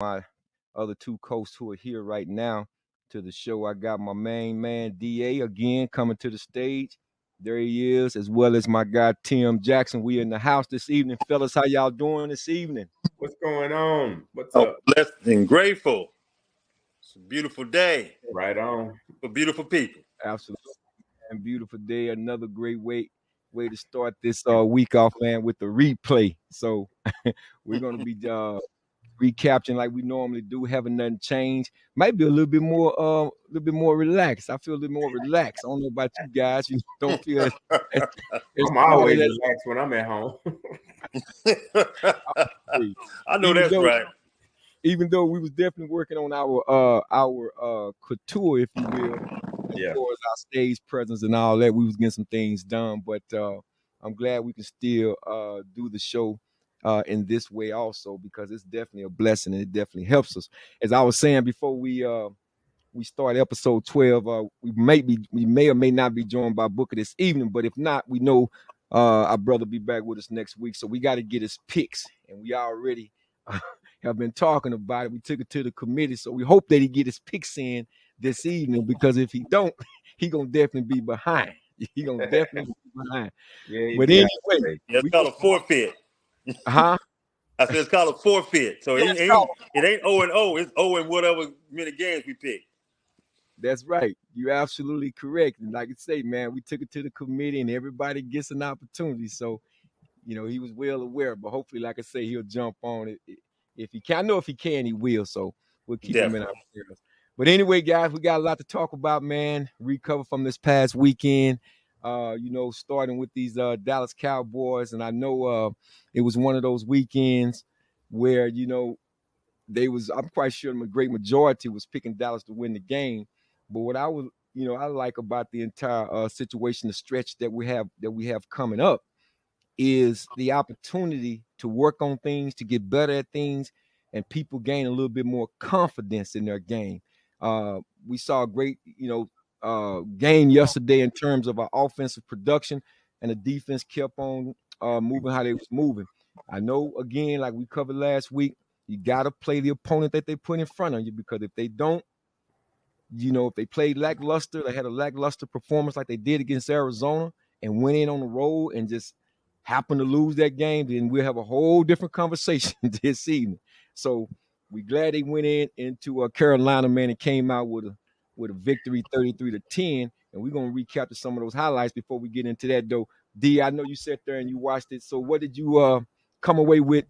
my other two hosts who are here right now to the show. I got my main man DA again coming to the stage. There he is, as well as my guy Tim Jackson. We in the house this evening, fellas. How y'all doing this evening? What's going on? What's Oh, up? blessed and grateful. It's a beautiful day Right on. for beautiful people. Absolutely, and beautiful day. Another great way to start this week off, man, with the replay. So we're gonna be recapturing like we normally do, having nothing change. Might be a little bit more relaxed. I feel a little more relaxed. I don't know about you guys. You don't feel as I'm crowded always as relaxed when I'm at home. I know even that's though right. even though we was definitely working on our couture, if you will, as Yeah. far as our stage presence and all that. We was getting some things done, but I'm glad we can still do the show in this way also, because it's definitely a blessing and it definitely helps us. As I was saying before we start episode 12, we may or may not be joined by Booker this evening, but if not, we know our brother be back with us next week. So we got to get his picks, and we already have been talking about it. We took it to the committee, so we hope that he get his picks in this evening, because if he don't, he gonna definitely be behind. He gonna definitely be behind. Yeah, he But be out anyway, there. Yeah, it's we called a forfeit. huh? I said it's called a forfeit. So Yeah, it it's ain't called. it ain't 0-0. It's 0 in whatever many games we pick. That's right. You're absolutely correct. And like I say, man, we took it to the committee, and everybody gets an opportunity. So he was well aware. But hopefully, like I say, he'll jump on it if he can. I know if he can, he will. So we'll keep him in our Definitely. prayers. But anyway, guys, we got a lot to talk about, man. Recover from this past weekend. Starting with these Dallas Cowboys, and I know it was one of those weekends where I'm quite sure the great majority was picking Dallas to win the game. But what I like about the entire situation, the stretch that we have coming up, is the opportunity to work on things, to get better at things, and people gain a little bit more confidence in their game. We saw a great, game yesterday in terms of our offensive production, and the defense kept on moving how they was moving. I know, again, like we covered last week, you got to play the opponent that they put in front of you, because if they don't, if they played lackluster, they had a lackluster performance like they did against Arizona and went in on the road and just happened to lose that game, then we'll have a whole different conversation this evening. So we glad they went into Carolina, man, and came out with a victory, 33-10. And we're gonna recap some of those highlights before we get into that, though. D, I know you sat there and you watched it. So what did you come away with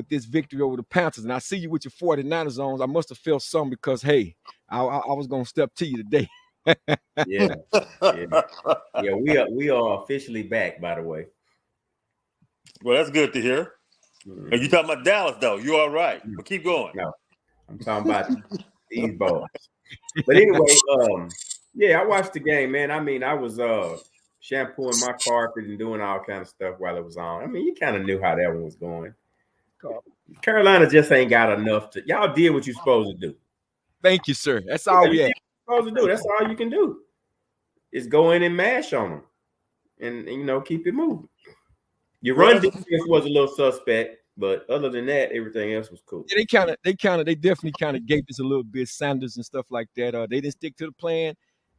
this victory over the Panthers? And I see you with your 49ers on. I must have felt something, because hey, I was gonna step to you today. Yeah. Yeah. Yeah. We are officially back, by the way. Well, that's good to hear. And you Mhm. talking about Dallas though? You all right? But keep going. No, I'm talking about these boys. But anyway, yeah, I watched the game, man. I mean, I was shampooing my carpet and doing all kind of stuff while it was on. I mean, you kind of knew how that one was going. Carolina just ain't got enough to. Y'all did what you're supposed to do. Thank you, sir. That's Yeah, all you we did have. what you're supposed to do. That's all you can do. Is go in and mash on them, and keep it moving. Your run Well, defense was a little suspect, but other than that, everything else was cool. Yeah, they definitely kind of gave us a little bit Sanders and stuff like that. They didn't stick to the plan.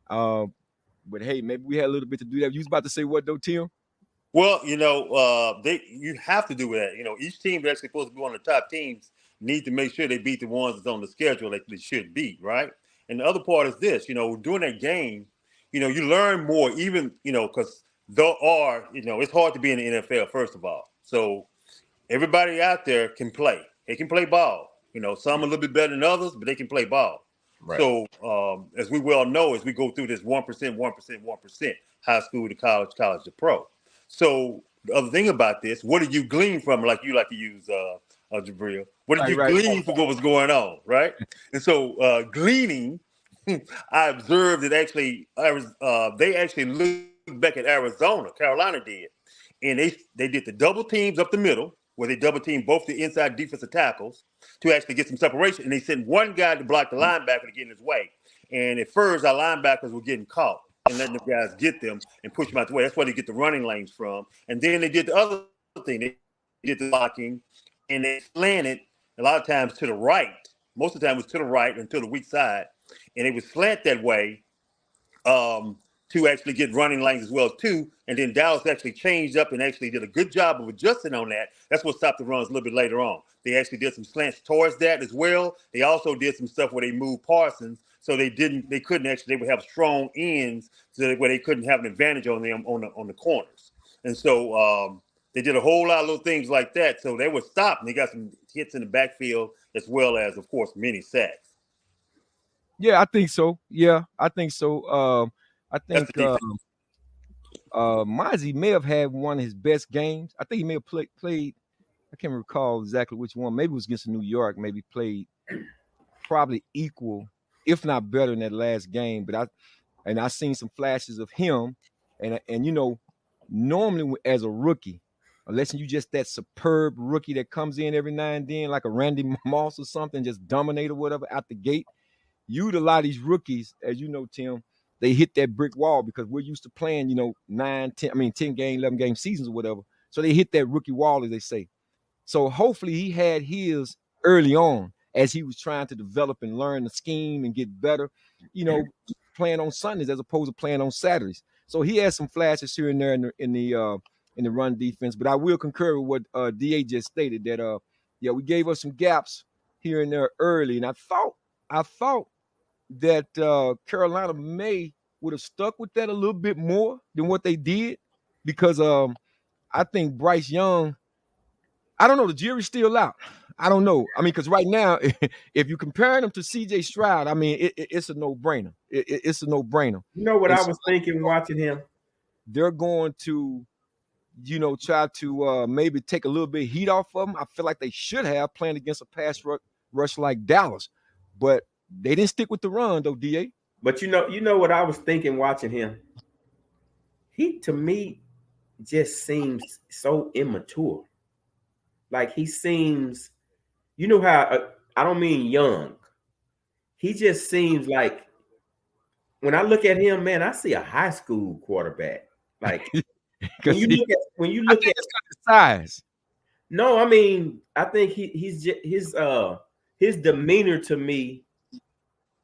Uh, but hey, maybe we had a little bit to do that. You was about to say what though, Tim? well, you have to do that. Each team that's supposed to be one of the top teams need to make sure they beat the ones that's on the schedule that they should beat, right? And the other part is this, during that game, you learn more, even, because it's hard to be in the NFL, first of all. So everybody out there can play. They can play ball. Some a little bit better than others, but they can play ball. Right. So as we well know, as we go through this 1%, 1%, 1%, high school to college, college to pro. So the other thing about this, what did you glean from, like you like to use, Jabril? What did you Right. glean from what was going on, right? And so gleaning, I observed that actually they actually looked back at Arizona, Carolina did, and they did the double teams up the middle, where they double team both the inside defensive tackles to actually get some separation, and they sent one guy to block the linebacker to get in his way. And at first, our linebackers were getting caught and letting the guys get them and push them out the way. That's where they get the running lanes from. And then they did the other thing. They did the blocking, and they slanted a lot of times to the right Most of the time it was to the right and to the weak side, and it would slant that way to actually get running lanes as well too. And then Dallas actually changed up and actually did a good job of adjusting on that. That's what stopped the runs a little bit later on. They actually did some slants towards that as well. They also did some stuff where they moved Parsons, so they would have strong ends so where they couldn't have an advantage on them on the corners. And so they did a whole lot of little things like that. So they were stopped and they got some hits in the backfield as well as, of course, many sacks. Yeah, I think so. Yeah, I think so. I think Mozzie may have had one of his best games. I think he may have played. I can't recall exactly which one. Maybe it was against New York. Maybe played probably equal, if not better, in that last game. But I seen some flashes of him, and you know, normally as a rookie, unless you just that superb rookie that comes in every now and then, like a Randy Moss or something, just dominate or whatever out the gate. A lot of these rookies, as you know, Tim, they hit that brick wall because we're used to playing, 10 game, 11 game seasons or whatever. So they hit that rookie wall, as they say. So hopefully he had his early on as he was trying to develop and learn the scheme and get better, playing on Sundays as opposed to playing on Saturdays. So he had some flashes here and there in the run defense. But I will concur with what DA just stated that we gave us some gaps here and there early, and I thought that Carolina would have stuck with that a little bit more than what they did because I think Bryce Young, I don't know, the jury's still out. I don't know. I mean, because right now, if you're comparing him to C.J. Stroud, I mean, it's a no-brainer. It's a no-brainer. You know what I was thinking watching him? They're going to, try to maybe take a little bit of heat off of him. I feel like they should have playing against a pass rush like Dallas. But they didn't stick with the run, though, DA. But you know what I was thinking watching him? He, to me, just seems so immature. Like he seems, you know how, I don't mean young. He just seems like, when I look at him, man, I see a high school quarterback. Like when you look at his size. No, I mean, I think his demeanor to me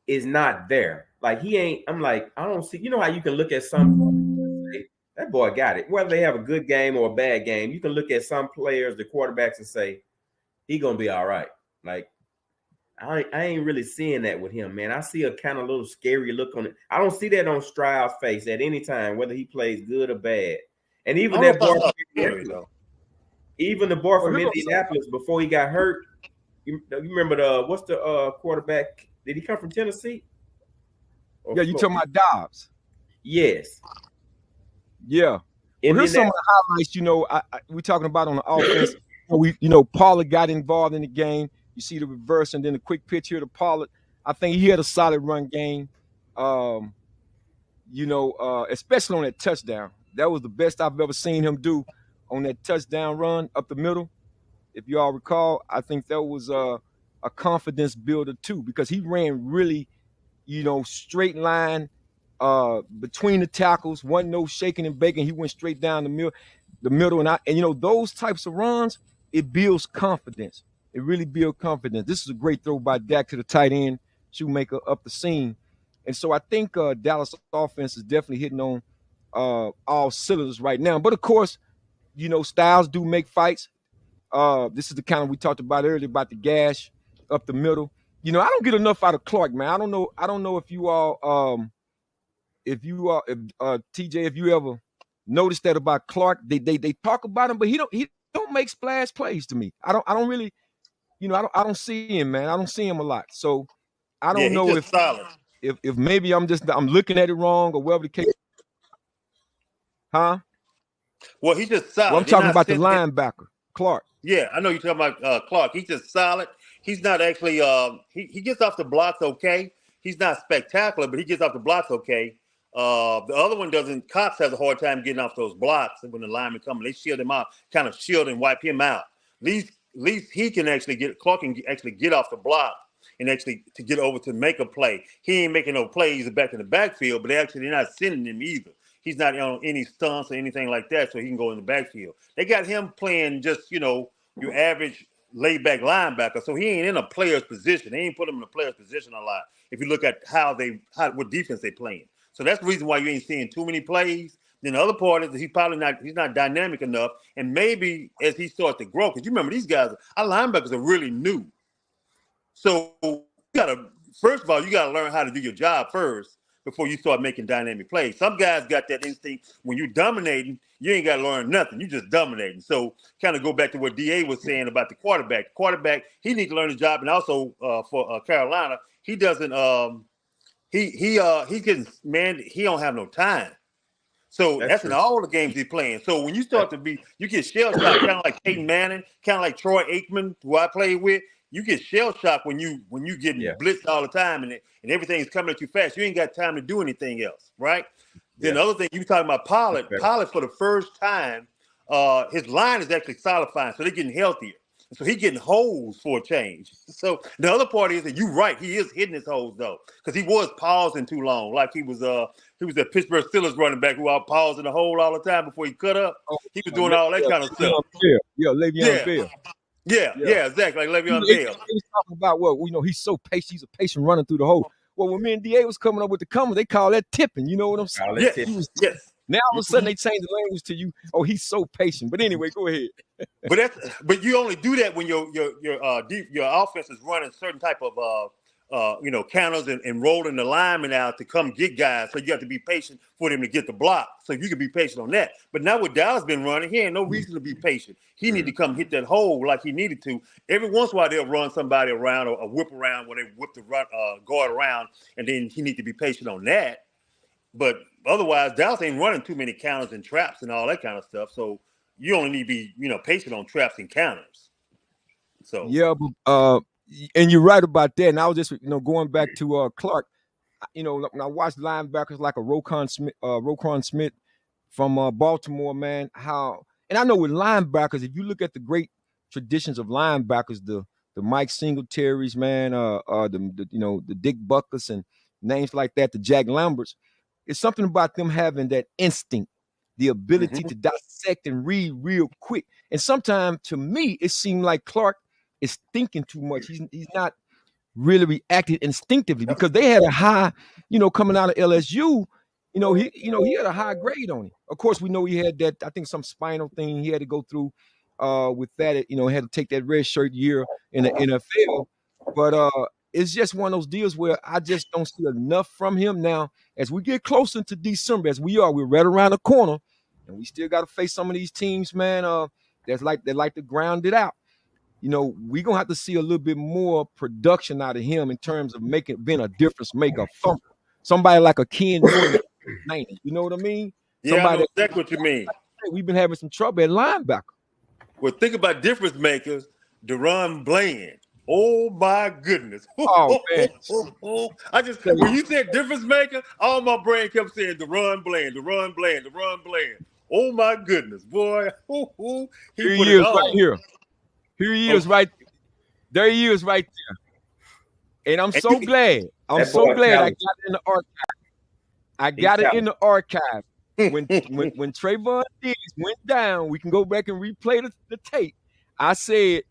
is not there. Like he ain't. I'm like, I don't see. You know how you can look at some, say, that boy got it. Whether they have a good game or a bad game, you can look at some players, the quarterbacks, and say he gonna be all right. Like I ain't really seeing that with him, man. I see a kind of little scary look on it. I don't see that on Stroud's face at any time, whether he plays good or bad. And even that boy, even the boy from Indianapolis before he got hurt. You remember what's the quarterback? Did he come from Tennessee? Yeah, you talking about Dobbs? Yes. Yeah. Well, here's some of the highlights. We're talking about on the offense. Pollard got involved in the game. You see the reverse and then the quick pitch here to Pollard. I think he had a solid run game. Especially on that touchdown. That was the best I've ever seen him do on that touchdown run up the middle. If you all recall, I think that was a confidence builder too, because he ran really, straight line between the tackles, wasn't no shaking and baking. He went straight down the middle, and those types of runs, it builds confidence. It really builds confidence. This is a great throw by Dak to the tight end, Shoemaker up the seam, and so I think Dallas offense is definitely hitting on all cylinders right now. But of course, styles do make fights. This is the kind of we talked about earlier about the gash up the middle. I don't get enough out of Clark, man. I don't know if you all, TJ, if you ever noticed that about Clark. They talk about him, but he don't make splash plays to me. I don't really, I don't see him, man. I don't see him a lot. So I don't know if maybe I'm looking at it wrong or whatever the case. Huh? Well, he's just solid. Well, I'm talking about the linebacker, Clark. Yeah, I know you're talking about Clark. He's just solid. He's not actually he gets off the blocks okay. He's not spectacular, but he gets off the blocks okay. The other one doesn't. Cox has a hard time getting off those blocks when the linemen come. They shield him out, kind of shield and wipe him out. At least he can actually Clark can actually get off the block and actually to get over to make a play. He ain't making no plays back in the backfield, but they're not sending him either. He's not on any stunts or anything like that, so he can go in the backfield. They got him playing just, your average laid back linebacker, so he ain't in a player's position. They ain't put him in a player's position a lot. If you look at what defense they playing, so that's the reason why you ain't seeing too many plays. Then the other part is he's not dynamic enough, and maybe as he starts to grow, because you remember these guys, our linebackers are really new. So first of all, you gotta learn how to do your job first before you start making dynamic plays. Some guys got that instinct when you're dominating, you ain't gotta learn nothing. You just dominating. So kind of go back to what DA was saying about the quarterback. The quarterback, he needs to learn the job, and also for Carolina, he doesn't. He don't have no time. So that's in all the games he's playing. So when you you get shell shocked, kind of like Peyton Manning, kind of like Troy Aikman, who I played with. You get shell shocked when you getting blitzed all the time and everything's coming at you fast. You ain't got time to do anything else, right? Then the other thing you talking about Pollard for the first time, his line is actually solidifying, so they're getting healthier. So he's getting holes for a change. So the other part is that you're right, he is hitting his holes though, because he was pausing too long, like he was the Pittsburgh Steelers running back who out pausing the hole all the time before he cut up. He was doing all that kind of stuff. Le'Veon Bell. Yeah, exactly. Like Le'Veon Bell. He was talking about, he's so patient. He's a patient running through the hole. Well, when me and DA was coming up with the comment, they call that tipping. You know what I'm saying? Yes. Now all of a sudden they change the language to you. Oh, he's so patient. But anyway, go ahead. But you only do that when your offense is running certain type of counters and rolling the linemen out to come get guys. So you have to be patient for them to get the block. So you can be patient on that. But now with Dallas been running, he ain't no reason to be patient. He need to come hit that hole like he needed to. Every once in a while they'll run somebody around or whip around when they whip the guard around, and then he need to be patient on that. But otherwise, Dallas ain't running too many counters and traps and all that kind of stuff. So you only need to be patient on traps and counters. So and you're right about that. And I was just, going back to Clark. When I watched linebackers like a Roquan Smith from Baltimore, man, and I know with linebackers, if you look at the great traditions of linebackers, the Mike Singletaries, man, the Dick Buckers and names like that, the Jack Lamberts, it's something about them having that instinct, the ability to dissect and read real quick. And sometimes, to me, it seemed like Clark is thinking too much. He's not really reacting instinctively, because they had a high, coming out of LSU, he had a high grade on him. Of course, we know he had that, I think, some spinal thing he had to go through with that. He had to take that red shirt year in the NFL. But it's just one of those deals where I just don't see enough from him. Now, as we get closer to December, we're right around the corner, and we still got to face some of these teams, man, they like to ground it out. We're going to have to see a little bit more production out of him in terms of being a difference maker, somebody like a Ken Norton, 90. You know what I mean? Yeah, I know exactly what you mean. We've been having some trouble at linebacker. Well, think about difference makers, Deron Bland. Oh my goodness! Oh man! When you said difference maker, all my brain kept saying Deron Bland. Oh my goodness, boy! Here he is right here. Here he is right there. He is right there. And I'm so glad. I got it in the archive. When Trayvon Diggs went down, we can go back and replay the tape. I said,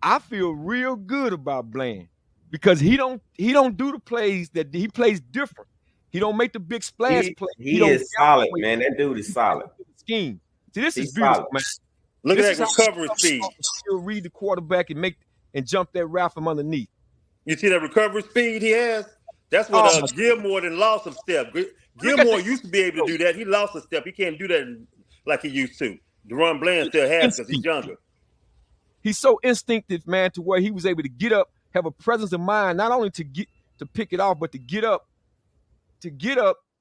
I feel real good about Bland, because he don't do the plays that he plays different. He don't make the big splash play. He is solid, man. That dude is solid. Scheme. See, this is beautiful, man. Look at that recovery speed. He'll read the quarterback and jump that route from underneath. You see that recovery speed he has? That's what Gilmore then lost a step. Gilmore used to be able to do that. He lost a step. He can't do that like he used to. Deron Bland still has because he's younger. He's so instinctive, man, to where he was able to get up, have a presence of mind, not only to pick it off, but to get up,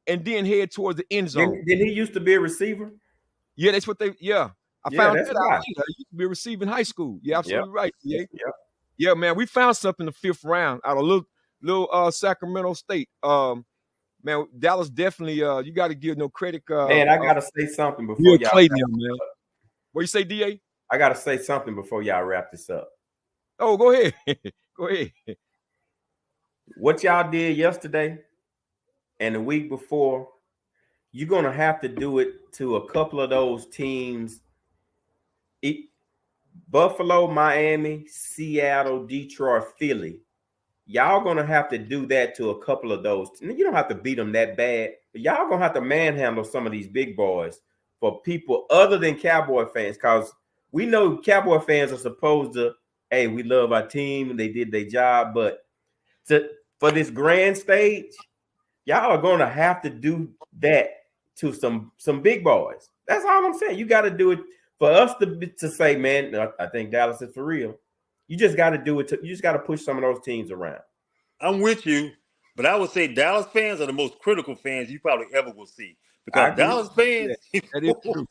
and then head towards the end zone. Did he used to be a receiver? Yeah, that's what I found that out. He used to be a receiver in high school. Yeah, absolutely right. Yeah, man, we found something in the 5th round out of little Sacramento State. Man, Dallas definitely. You got to give no credit. Man, I gotta say something before y'all. Man. What you say, DA? I gotta say something before y'all wrap this up. Oh, go ahead. Go ahead. What y'all did yesterday and the week before, you're gonna have to do it to a couple of those teams Buffalo, Miami, Seattle, Detroit, Philly. Y'all gonna have to do that to a couple of those. You don't have to beat them that bad, but y'all gonna have to manhandle some of these big boys for people other than Cowboy fans, because we know Cowboy fans are supposed to, hey, we love our team and they did their job, but for this grand stage, y'all are gonna have to do that to some big boys. That's all I'm saying. You got to do it for us to say, man, I think Dallas is for real. You just got to do it. You just got to push some of those teams around. I'm with you, but I would say Dallas fans are the most critical fans you probably ever will see, because Dallas fans, that is true.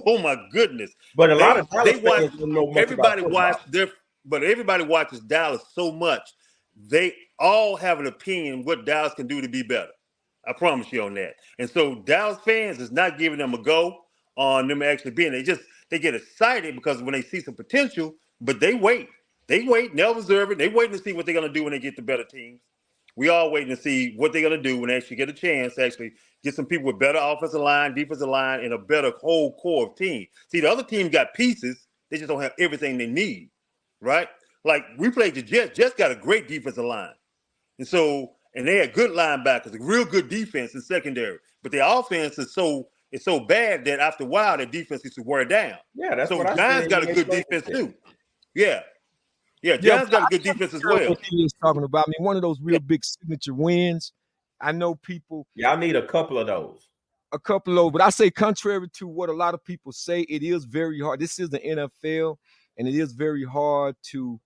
Oh my goodness! But a lot of Dallas fans don't know much everybody about but everybody watches Dallas so much. They all have an opinion what Dallas can do to be better. I promise you on that. And so Dallas fans is not giving them a go on them actually being. They get excited because when they see some potential, but they wait. They wait, and they'll observe it. They waiting to see what they're gonna do when they get the better teams. We all waiting to see what they're gonna do when they actually get a chance to actually get some people with better offensive line, defensive line, and a better whole core of team. See, the other team got pieces, they just don't have everything they need, right? Like we played the Jets. Jets got a great defensive line. And they had good linebackers, a real good defense in secondary. But their offense is so bad that after a while, their defense is to wear down. Yeah, that's what I Giants got a good defense too. Yeah. Yeah, Giants got a good defense as well. What he is talking about. I mean, one of those real big signature wins. I know people. Y'all need a couple of those. But I say, contrary to what a lot of people say, it is very hard. This is the NFL, and it is very hard to,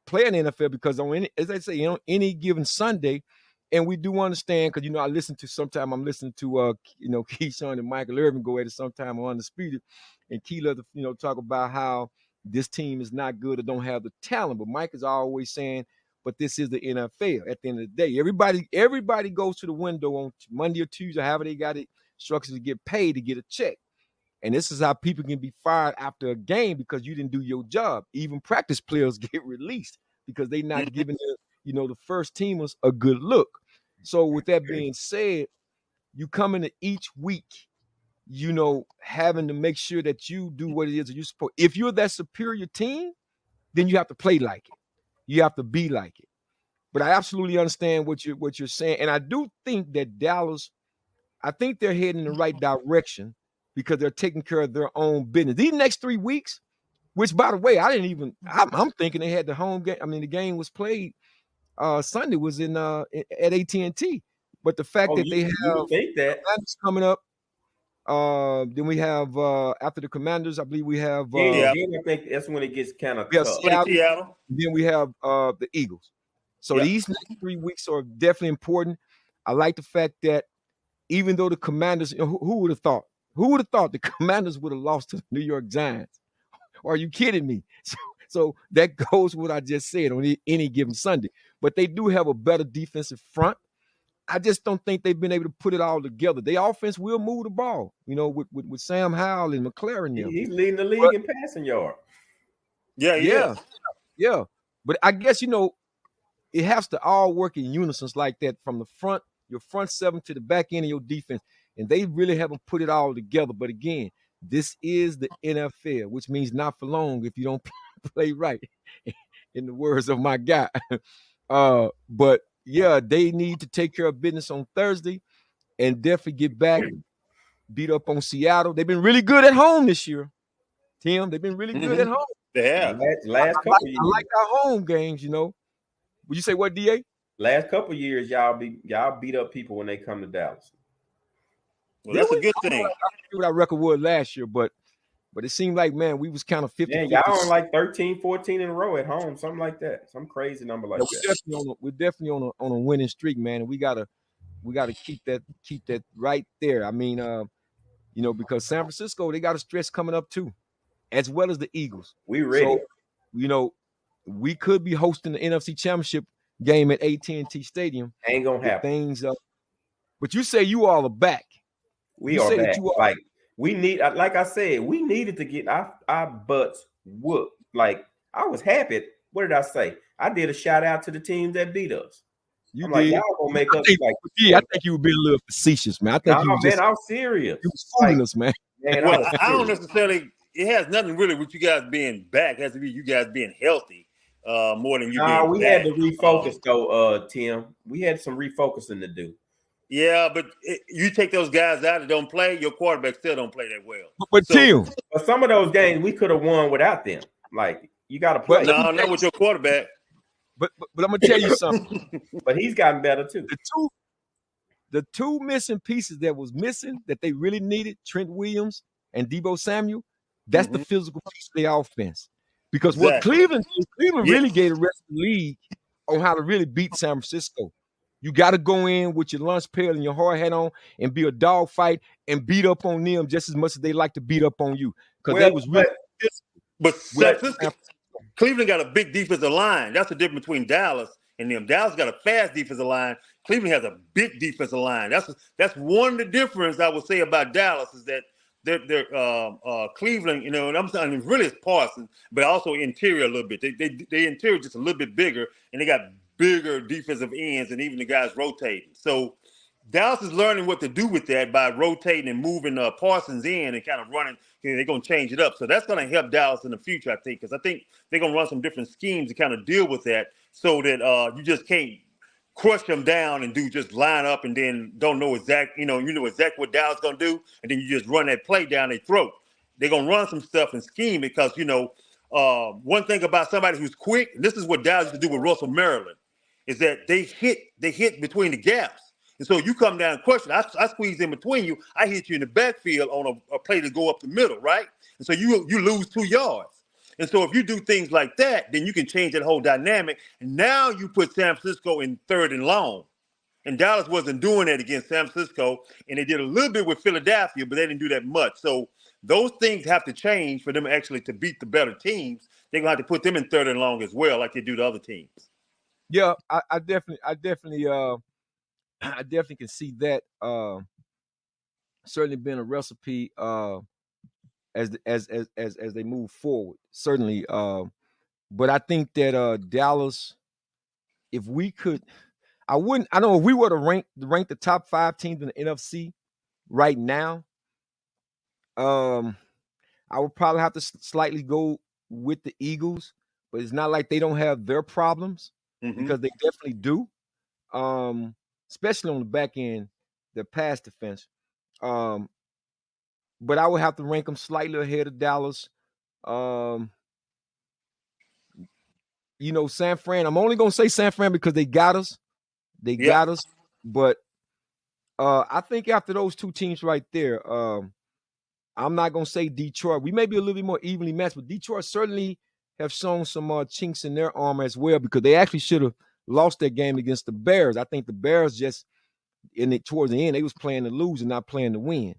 play in the NFL because as I say, any given Sunday, and we do understand because I'm listening to Keyshawn and Michael Irvin go at it sometime on Undisputed, and Keela, talk about how this team is not good or don't have the talent. But Mike is always saying, but this is the NFL. At the end of the day, everybody goes to the window on Monday or Tuesday, however they got it structured to get paid to get a check. And this is how people can be fired after a game because you didn't do your job. Even practice players get released because they're not giving the first teamers a good look. So with that being said, you come into each week, having to make sure that you do what it is that you're supposed. If you're that superior team, then you have to play like it. You have to be like it. But I absolutely understand what you're saying. And I do think that Dallas, I think they're heading in the right direction because they're taking care of their own business. These next 3 weeks, which by the way, I'm thinking they had the home game. I mean, the game was played Sunday was at AT&T. But the fact that they have coming up, then we have after the Commanders, I believe we have I think that's when it gets kind of tough. Seattle. Then we have the Eagles. So these next 3 weeks are definitely important. I like the fact that even though the Commanders, who would have thought? Who would have thought the Commanders would have lost to the New York Giants? Are you kidding me? So that goes with what I just said on any given Sunday. But they do have a better defensive front. I just don't think they've been able to put it all together. Their offense will move the ball, with Sam Howell and McLaren. He's leading the league in passing yard. Yeah. But I guess, it has to all work in unison like that from the front, your front seven to the back end of your defense. And they really haven't put it all together. But again, this is the NFL, which means not for long if you don't play right, in the words of my guy. But yeah, they need to take care of business on Thursday and definitely get back, beat up on Seattle. They've been really good at home this year, Tim. They've been really good at home. They have. Last couple years. I like our home games, Would you say what, DA? Last couple years, y'all beat up people when they come to Dallas. Well, that's a good thing. I don't know what our record was last year, but it seemed like, man, we was kind of 50. Yeah, y'all on like 13, 14 in a row at home, something like that. Some crazy number like that. We're definitely on a winning streak, man. And we gotta keep that right there. I mean, because San Francisco, they got a stretch coming up too, as well as the Eagles. We ready. So, we could be hosting the NFC Championship game at AT&T Stadium. Ain't gonna happen. But you say you all are back. We are back. Like I said, we needed to get our butts whooped. Like, I was happy. What did I say? I did a shout out to the teams that beat us. You I'm did. Like, y'all gonna make us I think you were being a little facetious, man. I think I was serious. You was fooling us, man. Well, I don't necessarily. it has nothing really with you guys being back. It has to be you guys being healthy more than you being we back. had to refocus though, Tim. We had some refocusing to do. Yeah, but you take those guys out that don't play, your quarterback still don't play that well. But So, Tim, but some of those games we could have won without them. Like you got to play. No, not with your quarterback. But I'm gonna tell you something. But he's gotten better too. The two missing pieces that was missing that they really needed, Trent Williams and Deebo Samuel, that's the physical piece of their offense. Because what Cleveland really gave the rest of the league on how to really beat San Francisco. You got to go in with your lunch pail and your hard hat on and be a dog fight and beat up on them just as much as they like to beat up on you. Because they was really but Cleveland got a big defensive line. That's the difference between Dallas and them. Dallas got a fast defensive line. Cleveland has a big defensive line. That's one of the difference I would say about Dallas is that they're Cleveland, you know, and I'm saying really it's Parsons, but also interior a little bit. They interior just a little bit bigger, and they got bigger defensive ends, and even the guys rotating. So Dallas is learning what to do with that by rotating and moving Parsons in and kind of running. You know, they're going to change it up. So that's going to help Dallas in the future, I think, because I think they're going to run some different schemes to kind of deal with that so that you just can't crush them down and just line up and then don't know exactly, you know exactly what Dallas is going to do, and then you just run that play down their throat. They're going to run some stuff and scheme because, one thing about somebody who's quick, and this is what Dallas used to do with Russell Maryland, is that they hit between the gaps. And so you come down and crush it. I squeeze in between you. I hit you in the backfield on a play to go up the middle, right? And so you lose 2 yards. And so if you do things like that, then you can change that whole dynamic. And now you put San Francisco in 3rd and long. And Dallas wasn't doing that against San Francisco. And they did a little bit with Philadelphia, but they didn't do that much. So those things have to change for them actually to beat the better teams. They're going to have to put them in 3rd and long as well, like they do to other teams. Yeah, I definitely can see that. Certainly been a recipe as they move forward. Certainly, but I think that Dallas, if we could, I don't know if we were to rank the top 5 teams in the NFC right now. I would probably have to slightly go with the Eagles, but it's not like they don't have their problems because they definitely do. Especially on the back end, the pass defense. But I would have to rank them slightly ahead of Dallas. San Fran. I'm only gonna say San Fran because they got us. They got us. But I think after those 2 teams right there, I'm not gonna say Detroit. We may be a little bit more evenly matched, but Detroit certainly have shown some chinks in their armor as well because they actually should have lost that game against the Bears. I think the Bears just towards the end they was playing to lose and not playing to win.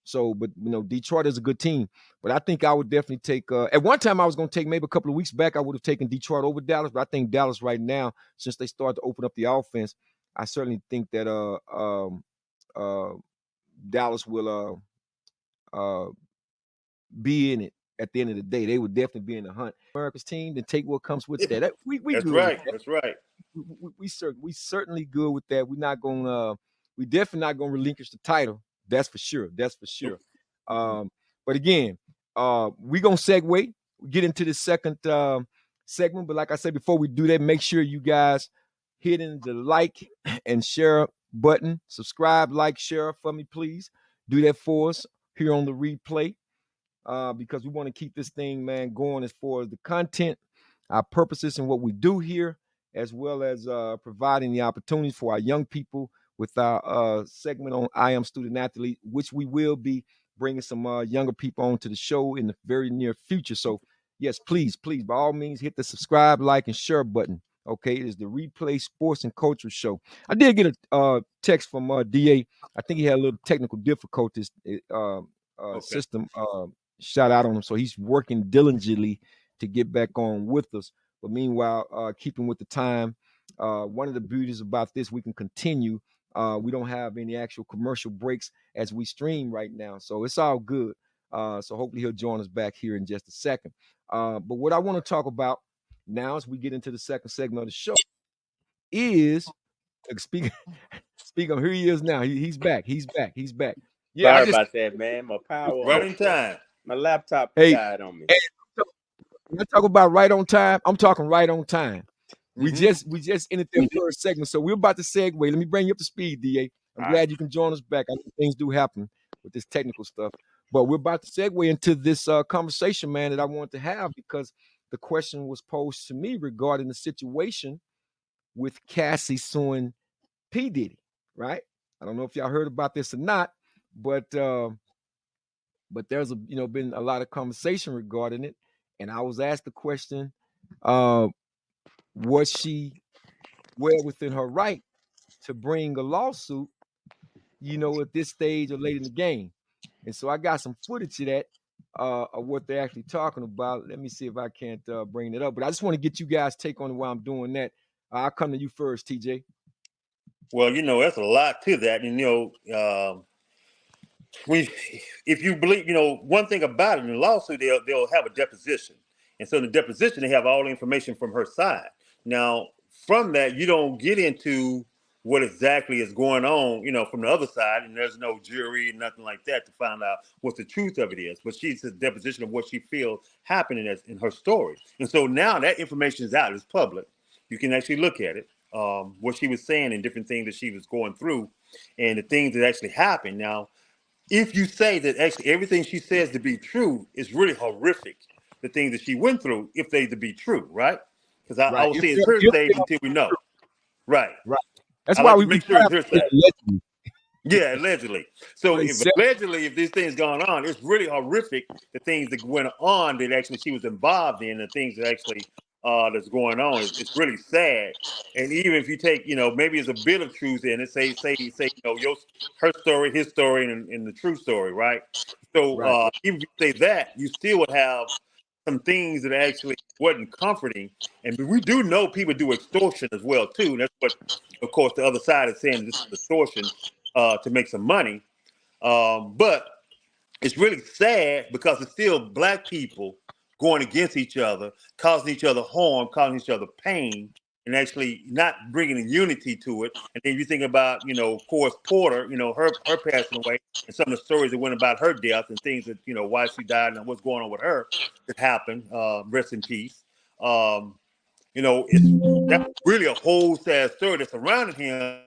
So, but Detroit is a good team. But I think I would definitely take. At one time, I was going to take maybe a couple of weeks back. I would have taken Detroit over Dallas. But I think Dallas right now, since they started to open up the offense, I certainly think that Dallas will be in it at the end of the day. They would definitely be in the hunt. America's team, then take what comes with that. We That's good right. with that. That's right. We certainly good with that. We're not going to. We definitely not going to relinquish the title. That's for sure. That's for sure. But again, we're going to segue, get into the second segment. But like I said, before we do that, make sure you guys hit the like and share button. Subscribe, like, share for me, please. Do that for us here on the replay because we want to keep this thing, man, going as far as the content, our purposes, and what we do here, as well as providing the opportunities for our young people with our segment on I Am Student Athlete, which we will be bringing some younger people onto the show in the very near future. So, yes, please, by all means, hit the subscribe, like, and share button. Okay, it is the Replay Sports and Culture Show. I did get a text from DA. I think he had a little technical difficulties. System shot out on him, so he's working diligently to get back on with us. But meanwhile, keeping with the time, one of the beauties about this, we can continue. We don't have any actual commercial breaks as we stream right now. So it's all good. So hopefully he'll join us back here in just a second. But what I want to talk about now as we get into the second segment of the show is speaking of here he is now. He's back. Yeah, sorry about that, man. My power running time. My laptop Hey, died on me. hey, when I talk about right on time, I'm talking right on time. We just ended the first segment, so we're about to segue. Let me bring you up to speed, DA. I'm glad you can join us back. I know things do happen with this technical stuff, but we're about to segue into this conversation, man, that I wanted to have because the question was posed to me regarding the situation with Cassie suing P. Diddy, right? I don't know if y'all heard about this or not, but there's been a lot of conversation regarding it, and I was asked the question, uh, was she well within her right to bring a lawsuit, at this stage or late in the game? And so I got some footage of that, of what they're actually talking about. Let me see if I can't bring it up, but I just want to get you guys' take on it while I'm doing that. I'll come to you first, TJ. Well, that's a lot to that, and if you believe, one thing about it in the lawsuit, they'll have a deposition, and so in the deposition they have all the information from her side. Now, from that, you don't get into what exactly is going on, from the other side, and there's no jury and nothing like that to find out what the truth of it is. But she's a deposition of what she feels happening in her story, and so now that information is out, it's public. You can actually look at it, what she was saying and different things that she was going through, and the things that actually happened. Now, if you say that actually everything she says to be true is really horrific, the things that she went through, if they to be true, right? Because I Right. would say it's hearsay until we know. Right. Right. That's I why like to we make sure it's hearsay. allegedly. Yeah, allegedly. So if allegedly, if these things going on, it's really horrific, the things that went on that actually she was involved in, the things that actually that's going on. It's really sad. And even if you take, maybe it's a bit of truth in it, say, her story, his story, and the true story, right? So Right. even if you say that, you still would have some things that actually wasn't comforting. And we do know people do extortion as well too. And that's what, of course, the other side is saying, this is extortion to make some money. But it's really sad because it's still black people going against each other, causing each other harm, causing each other pain, and actually not bringing a unity to it. And then you think about, of course, Porter, her passing away, and some of the stories that went about her death and things that, why she died and what's going on with her that happened. Rest in peace. That's really a whole sad story that surrounded him.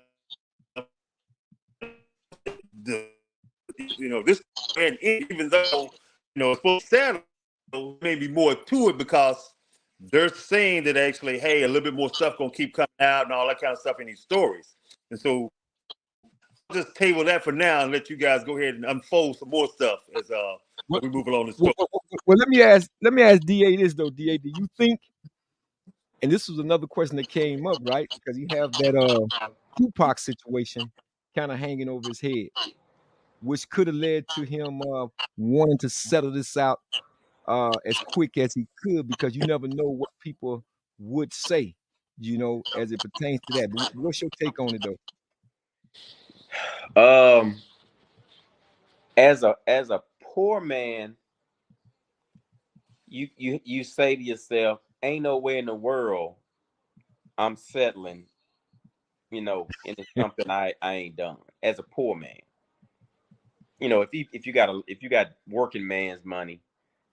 This, and even though it's supposed to settle, maybe more to it because they're saying that actually, hey, a little bit more stuff gonna keep coming out and all that kind of stuff in these stories. And so I'll just table that for now and let you guys go ahead and unfold some more stuff as we move along the story. Well, let me ask DA this though. DA, do you think? And this was another question that came up, right? Because you have that Tupac situation kind of hanging over his head, which could have led to him wanting to settle this out as quick as he could, because you never know what people would say, as it pertains to that. But what's your take on it, though? As a poor man, you say to yourself, ain't no way in the world I'm settling, into something I ain't done. As a poor man, if you got working man's money,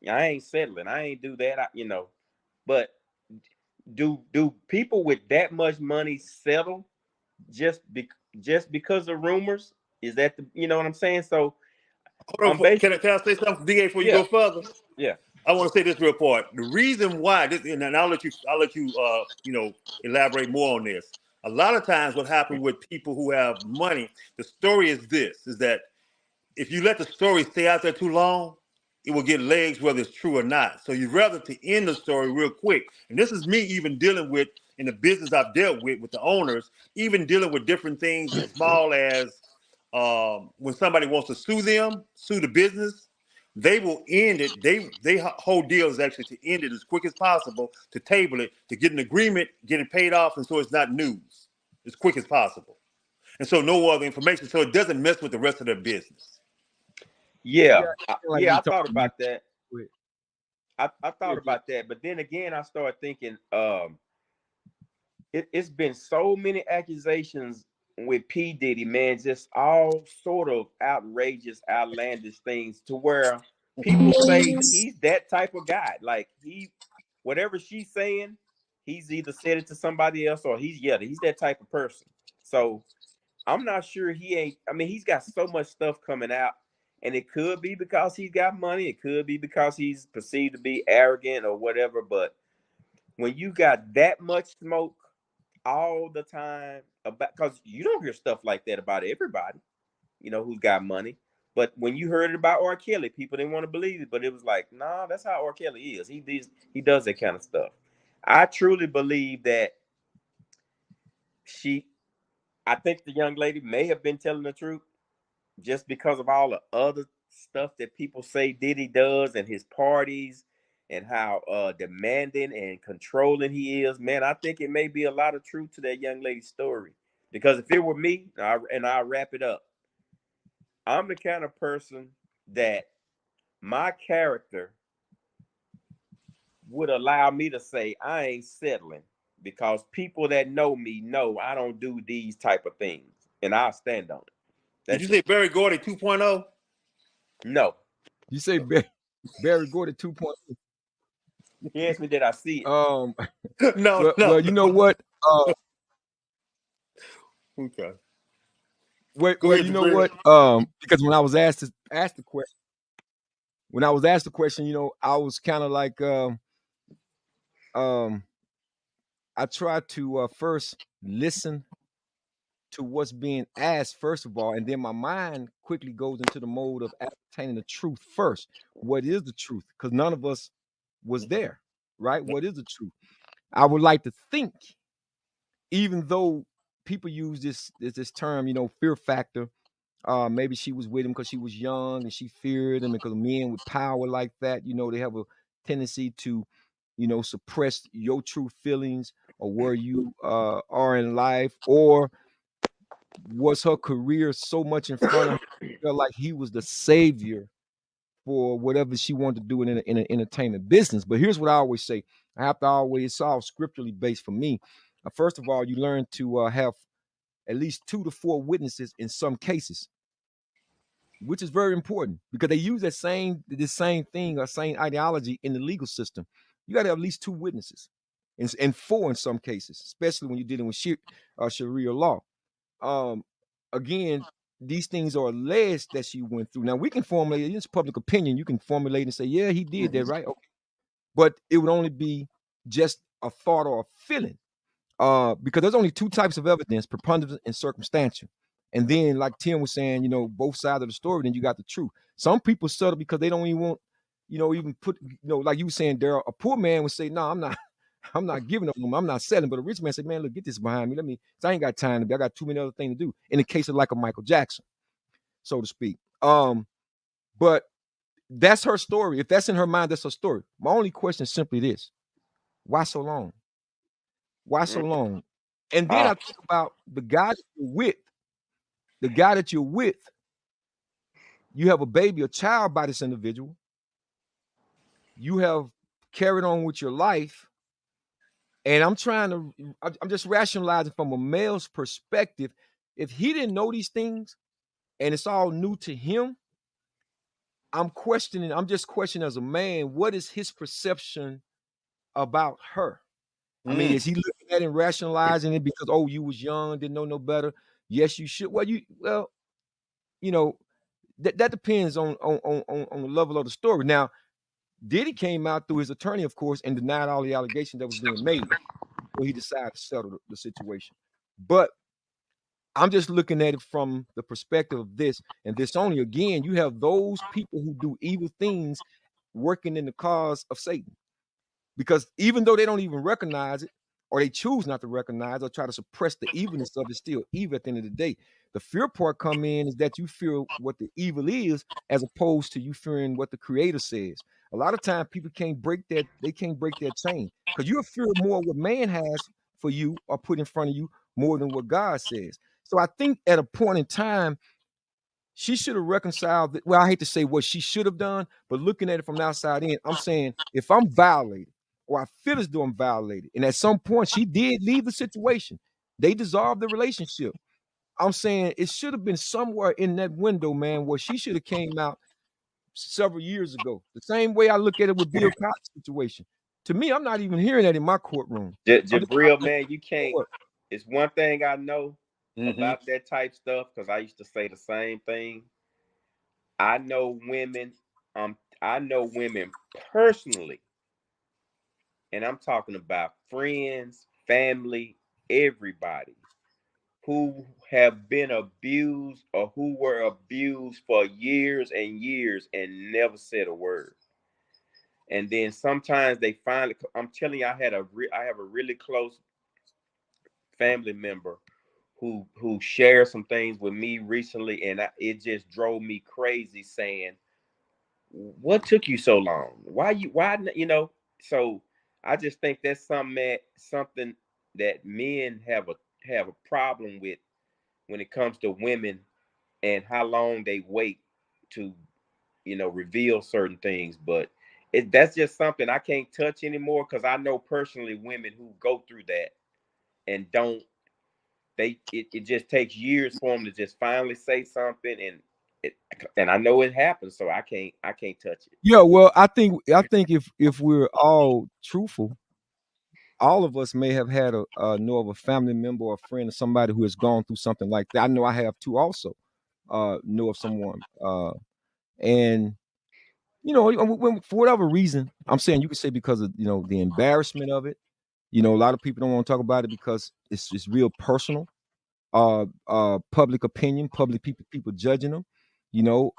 I ain't settling. I ain't do that. But do people with that much money settle just because of rumors? Is that you know what I'm saying? So Hold on, can I say something, DA, before you go further? Yeah. I want to say this real part. The reason why this, and I'll let you elaborate more on this. A lot of times, what happens with people who have money, the story is this: is that if you let the story stay out there too long, it will get legs whether it's true or not. So you'd rather to end the story real quick. And this is me even dealing with in the business I've dealt with the owners, even dealing with different things as small as when somebody wants to sue the business, they will end it. They whole deal is actually to end it as quick as possible, to table it, to get an agreement, get it paid off, and so it's not news as quick as possible. And so no other information, so it doesn't mess with the rest of their business. Yeah, I thought about that. I thought about that, but then again, I started thinking, it's been so many accusations with P. Diddy, man, just all sort of outrageous, outlandish things to where people say he's that type of guy. Like whatever she's saying, he's either said it to somebody else or he's that type of person. So I'm not sure he ain't. I mean, he's got so much stuff coming out, and it could be because he's got money. It could be because he's perceived to be arrogant or whatever. But when you got that much smoke all the time about, because you don't hear stuff like that about everybody, who's got money. But when you heard it about R. Kelly, people didn't want to believe it. But it was like, nah, that's how R. Kelly is. He does that kind of stuff. I truly believe that I think the young lady may have been telling the truth just because of all the other stuff that people say Diddy does and his parties and how demanding and controlling he is. Man, I think it may be a lot of truth to that young lady's story. Because if it were me, and I'll wrap it up, I'm the kind of person that my character would allow me to say I ain't settling, because people that know me know I don't do these type of things, and I'll stand on it. Did you say Barry Gordy 2.0? No. You say Barry Gordy 2.0? He asked me, did I see it? No. Well, you know what? Okay. Well, you know what? Because when I was asked the question, I was kind of like, I tried to first listen to what's being asked first of all, and then my mind quickly goes into the mode of ascertaining the truth first. What is the truth? Because none of us was there, right? What is the truth? I would like to think, even though people use this term, fear factor. Maybe she was with him because she was young and she feared him, because men with power like that, they have a tendency to, suppress your true feelings or where you are in life, or was her career so much in front of her, she felt like he was the savior for whatever she wanted to do in an entertainment business. But here's what I always say: I have to always, it's all scripturally based for me. First of all, you learn to have at least 2 to 4 witnesses in some cases, which is very important, because they use this same thing or same ideology in the legal system. You got to have at least 2 witnesses, and 4 in some cases, especially when you're dealing with Sharia law. Again, these things are alleged that she went through. Now we can formulate, it's public opinion. You can formulate and say, yeah, he did that, right? Okay. But it would only be just a thought or a feeling. Because there's only 2 types of evidence: preponderant and circumstantial. And then, like Tim was saying, both sides of the story, then you got the truth. Some people settle because they don't even want, even put, like you were saying, Daryl, a poor man would say, no, I'm not giving up, I'm not selling. But a rich man said, man, look, get this behind me. I ain't got time to be, I got too many other things to do. In the case of like a Michael Jackson, so to speak. But that's her story. If that's in her mind, that's her story. My only question is simply this: why so long? Why so long? And then I think about the guy that you're with. The guy that you're with, you have a baby, a child by this individual. You have carried on with your life. And I'm just rationalizing from a male's perspective. If he didn't know these things and it's all new to him, I'm just questioning as a man, what is his perception about her? I mean, is he looking at it and rationalizing it because, oh, you was young, didn't know no better? Yes, you should. That depends on the level of the story. Now, Diddy came out through his attorney, of course, and denied all the allegations that was being made before he decided to settle the situation. But I'm just looking at it from the perspective of this and this only. Again, you have those people who do evil things working in the cause of Satan. Because even though they don't even recognize it, or they choose not to recognize or try to suppress the evilness of it, still evil at the end of the day. The fear part come in is that you fear what the evil is, as opposed to you fearing what the creator says. A lot of times people can't break that, chain, because you fear more what man has for you or put in front of you more than what God says. So I think at a point in time, she should have reconciled. Well, I hate to say what she should have done, but looking at it from the outside in, I'm saying if I'm violated, or I feel as though I'm violated, and at some point she did leave the situation, they dissolved the relationship. I'm saying it should have been somewhere in that window, man, where she should have came out several years ago. The same way I look at it with Bill Cosby's situation. To me, I'm not even hearing that in my courtroom. Jabril, man, you can't. It's one thing I know about Mm-hmm. that type stuff, because I used to say the same thing. I know women. I know women personally, and I'm talking about friends, family, everybody who have been abused or who were abused for years and years and never said a word. And then sometimes they finally, I'm telling you, I have a really close family member who shared some things with me recently, and it just drove me crazy, saying, "What took you so long? Why you know?" So I just think that's something that men have a problem with when it comes to women, and how long they wait to, reveal certain things. But that's just something I can't touch anymore, because I know personally women who go through that and don't. It just takes years for them to just finally say something, and I know it happens, so I can't touch it. Yeah, well, I think if we're all truthful, all of us may have had know of a family member or a friend or somebody who has gone through something like that. I know I have too also. Know of someone. And for whatever reason, I'm saying you could say because of the embarrassment of it. A lot of people don't want to talk about it because it's real personal. Public opinion, public people judging them,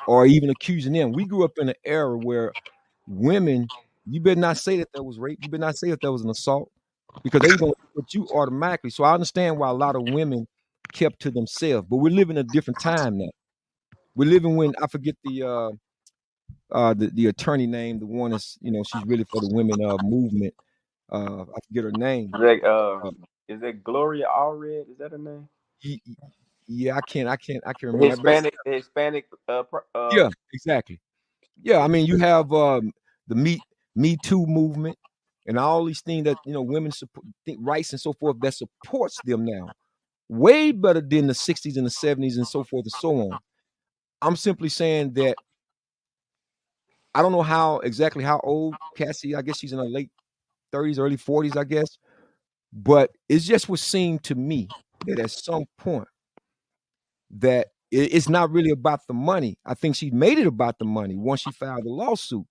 or even accusing them. We grew up in an era where women, you better not say that was rape. You better not say that was an assault, because they were going to put you automatically. So I understand why a lot of women kept to themselves. But we're living a different time now. We're living when I forget the attorney name, the one is she's really for the women movement. I forget her name. Uh, Is that Gloria Allred? Is that her name? y- y- yeah, I can't The remember. But Hispanic. yeah, exactly. Yeah, I mean, you have the Me Too movement and all these things that women support, rights and so forth, that supports them now, way better than the '60s and the '70s and so forth and so on. I'm simply saying that I don't know exactly how old Cassie. I guess she's in her late 30s, early 40s, I guess. But it's just what seemed to me that at some point that it's not really about the money. I think she made it about the money once she filed the lawsuit,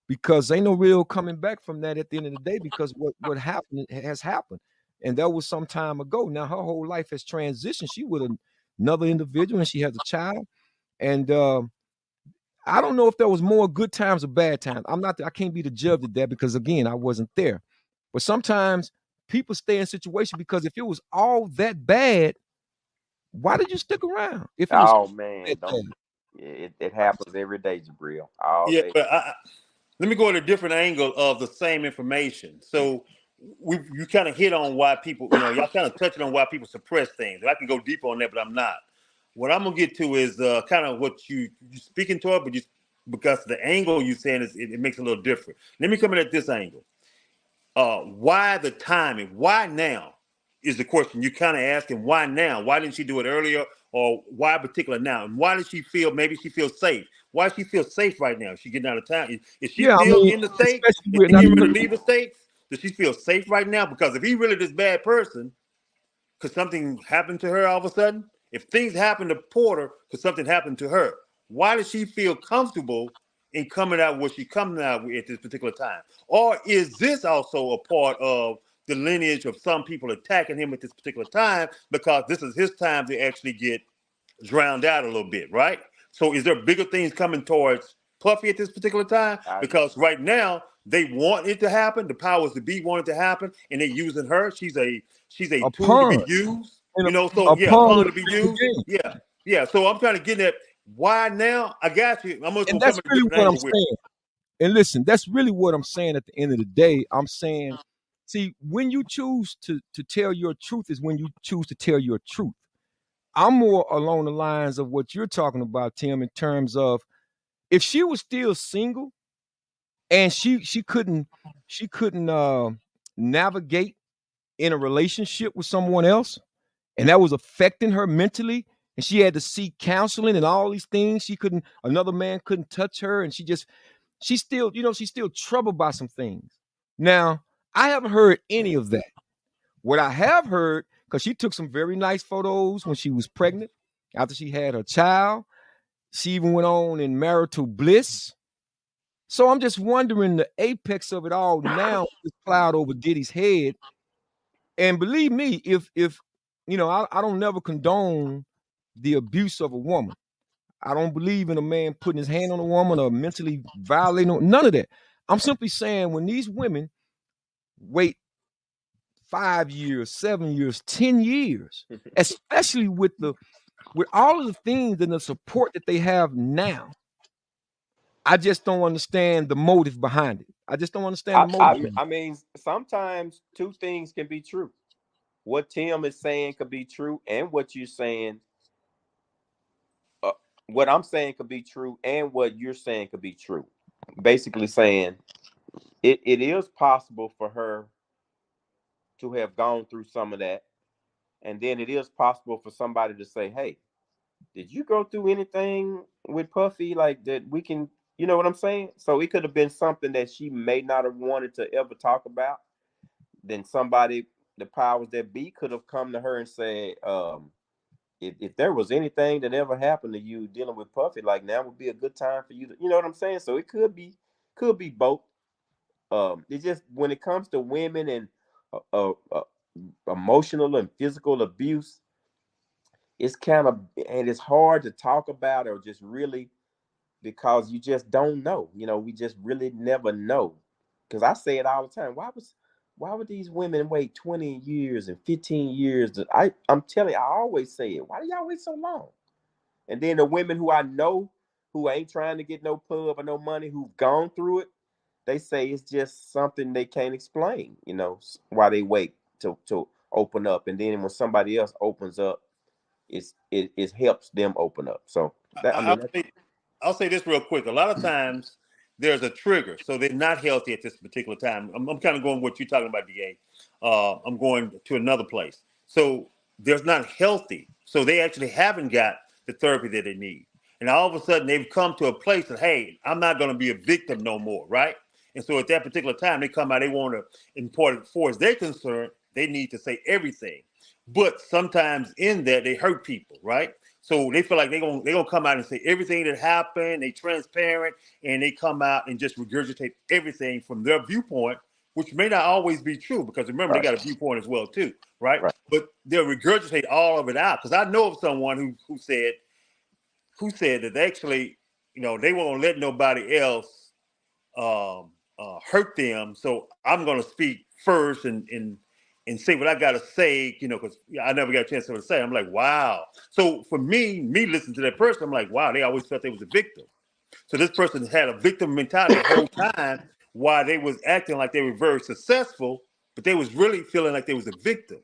because ain't no real coming back from that at the end of the day, because what happened has happened. And that was some time ago. Now her whole life has transitioned. She with another individual and she has a child. And I don't know if there was more good times or bad times. I can't be the judge of that, because again, I wasn't there. But sometimes people stay in situations because if it was all that bad, why did you stick around? If it was Oh that man, bad? don't. It happens every day, Jabril. All Yeah, day. but let me go at a different angle of the same information. So you kind of hit on why people, y'all kind of touching on why people suppress things. I can go deeper on that, but I'm not. What I'm gonna get to is kind of what you speaking to it, but because the angle you saying it makes it a little different. Let me come in at this angle. Why the timing? Why now is the question you kind of asking. Why now? Why didn't she do it earlier? Or why particular now? And why does she feel? Maybe she feels safe. Why does she feel safe right now? Is she getting out of town? Is she Yeah, I still mean, in the states? especially Is with she now getting you ready to leave the states? Does she feel safe right now? Because if he really this bad person, could something happen to her all of a sudden? If things happen to Porter, could something happen to her? Why does she feel comfortable in coming out what she's coming out with at this particular time? Or is this also a part of the lineage of some people attacking him at this particular time because this is his time to actually get drowned out a little bit, right? So is there bigger things coming towards Puffy at this particular time? I Because right now they want it to happen. The powers to be want it to happen, and they're using her. She's a a tool to pawn be used. and So a yeah, a pawn pawn in to be the used. game. Yeah, yeah. So I'm trying to get at why now. I got you. I'm just And gonna come that's at a really different what I'm angle with saying. And listen, that's really what I'm saying at the end of the day. I'm saying, see, when you choose to tell your truth is when you choose to tell your truth. I'm more along the lines of what you're talking about, Tim, in terms of if she was still single and she couldn't navigate in a relationship with someone else, and that was affecting her mentally and she had to seek counseling and all these things. Another man couldn't touch her, and she's still, she's still troubled by some things. Now, I haven't heard any of that. What I have heard, because she took some very nice photos when she was pregnant, after she had her child. She even went on in marital bliss. So I'm just wondering the apex of it all now, this cloud over Diddy's head. And believe me, if I don't never condone the abuse of a woman. I don't believe in a man putting his hand on a woman or mentally violating, none of that. I'm simply saying when these women wait 5 years, 7 years, 10 years, especially with all of the things and the support that they have now, I just don't understand the motive behind it. I just don't understand the motive. I mean, sometimes two things can be true. What Tim is saying could be true, and what you're saying, what I'm saying could be true, and what you're saying could be true. Basically saying it is possible for her to have gone through some of that. And then it is possible for somebody to say, hey, did you go through anything with Puffy like that we can, you know what I'm saying? So it could have been something that she may not have wanted to ever talk about. Then somebody, the powers that be, could have come to her and said, if there was anything that ever happened to you dealing with Puffy, like now would be a good time for you to, you know what I'm saying? So it could be both. It's just when it comes to women and emotional and physical abuse, it's kind of, and it's hard to talk about or just really, because you just don't know. We just really never know. Because I say it all the time. Why would these women wait 20 years and 15 years? I'm telling you, I always say it. Why do y'all wait so long? And then the women who I know who ain't trying to get no pub or no money, who've gone through it, they say it's just something they can't explain, why they wait to open up. And then when somebody else opens up, it helps them open up. So I'll say this real quick. A lot of times there's a trigger, so they're not healthy at this particular time. I'm kind of going what you're talking about, DA. I'm going to another place. So they're not healthy, so they actually haven't got the therapy that they need. And all of a sudden they've come to a place that, hey, I'm not going to be a victim no more, right? And so at that particular time, they come out, they want to import, as far as they're concerned, they need to say everything. But sometimes in that, they hurt people, right? So they feel like they're gonna come out and say everything that happened, they transparent, and they come out and just regurgitate everything from their viewpoint, which may not always be true, because remember, They got a viewpoint as well too, right? But they'll regurgitate all of it out. Because I know of someone who said that actually, they won't let nobody else hurt them. So I'm going to speak first and say what I got to say, because I never got a chance to say. I'm like, wow. So for me listening to that person, I'm like, wow, they always felt they was a victim. So this person had a victim mentality the whole time while they was acting like they were very successful, but they was really feeling like they was a victim.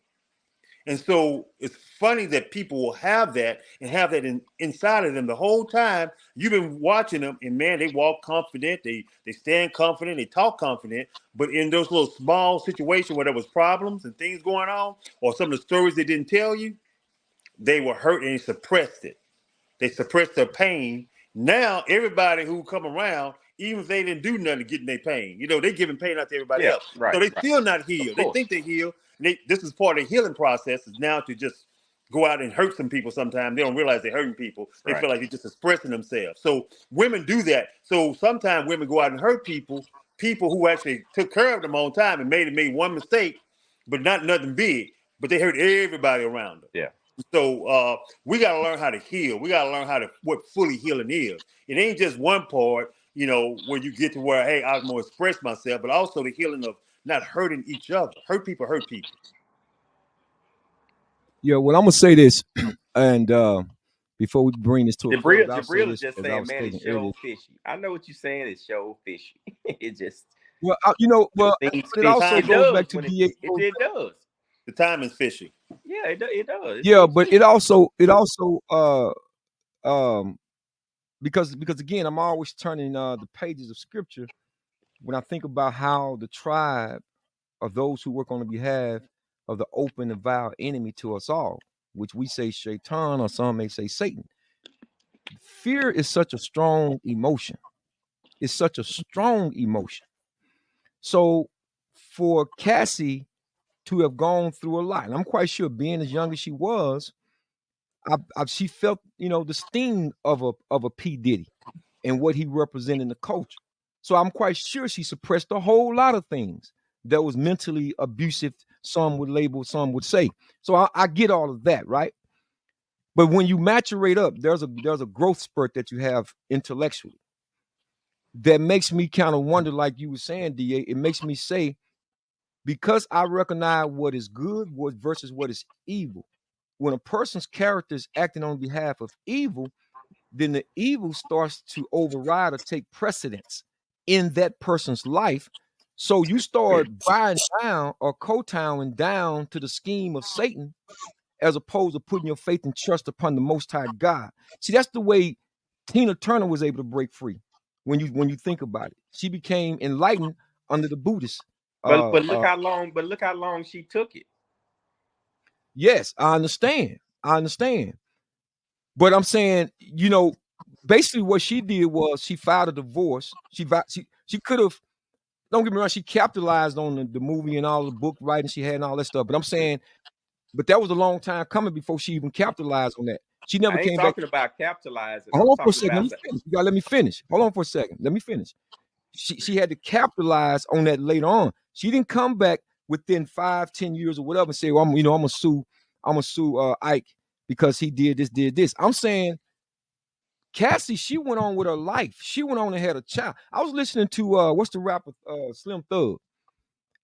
And so it's funny that people will have that and have that inside of them the whole time. You've been watching them, and man, they walk confident, they stand confident, they talk confident. But in those little small situations where there was problems and things going on, or some of the stories they didn't tell you, they were hurt and they suppressed it. They suppressed their pain. Now everybody who come around, even if they didn't do nothing to get in their pain, they giving pain out to everybody else. So they still not healed. They think they healed. This is part of the healing process, is now to just go out and hurt some people sometimes. They don't realize they're hurting people. They feel like they're just expressing themselves. So women do that. So sometimes women go out and hurt people who actually took care of them on time and made one mistake, but not nothing big. But they hurt everybody around them. Yeah. So we got to learn how to heal. We got to learn what fully healing is. It ain't just one part, where you get to where, hey, I'm going to express myself, but also the healing of not hurting each other. Hurt people. Yeah, well, I'm gonna say this, and before we bring this to a close, Jabril is just saying, man, it's so fishy. I know what you're saying. It's so fishy. It just it also goes back to DA. It does. The time is fishy. Yeah, it does. Yeah, but it also because again, I'm always turning the pages of scripture when I think about how the tribe of those who work on the behalf of the open and vile enemy to us all. which we say shaitan, or some may say Satan. Fear is such a strong emotion. It's such a strong emotion. So for Cassie to have gone through a lot, and I'm quite sure being as young as she was, she felt, the sting of a P. Diddy and what he represented in the culture. So I'm quite sure she suppressed a whole lot of things that was mentally abusive, some would label, some would say. So I get all of that, right? But when you maturate up, there's a growth spurt that you have intellectually that makes me kind of wonder, like you were saying, DA, it makes me say, because I recognize what is good versus what is evil. When a person's character is acting on behalf of evil, then the evil starts to override or take precedence in that person's life. So you start buying down or kowtowing down to the scheme of Satan, as opposed to putting your faith and trust upon the Most High God. See, that's the way Tina Turner was able to break free. When you think about it, she became enlightened under the Buddhists. But look how long she took it. Yes, I understand. But I'm saying, basically what she did was she filed a divorce. She could have, don't get me wrong, she capitalized on the movie and all the book writing she had and all that stuff. But I'm saying, but that was a long time coming before she even capitalized on that. She never came back. Talking about capitalizing. Hold on for a second. You gotta let me finish. Hold on for a second. Let me finish. She had to capitalize on that later on. She didn't come back within 5-10 years or whatever and say, well, I'm gonna sue Ike because he did this. I'm saying Cassie, she went on with her life. She went on and had a child. I was listening to what's the rapper Slim Thug.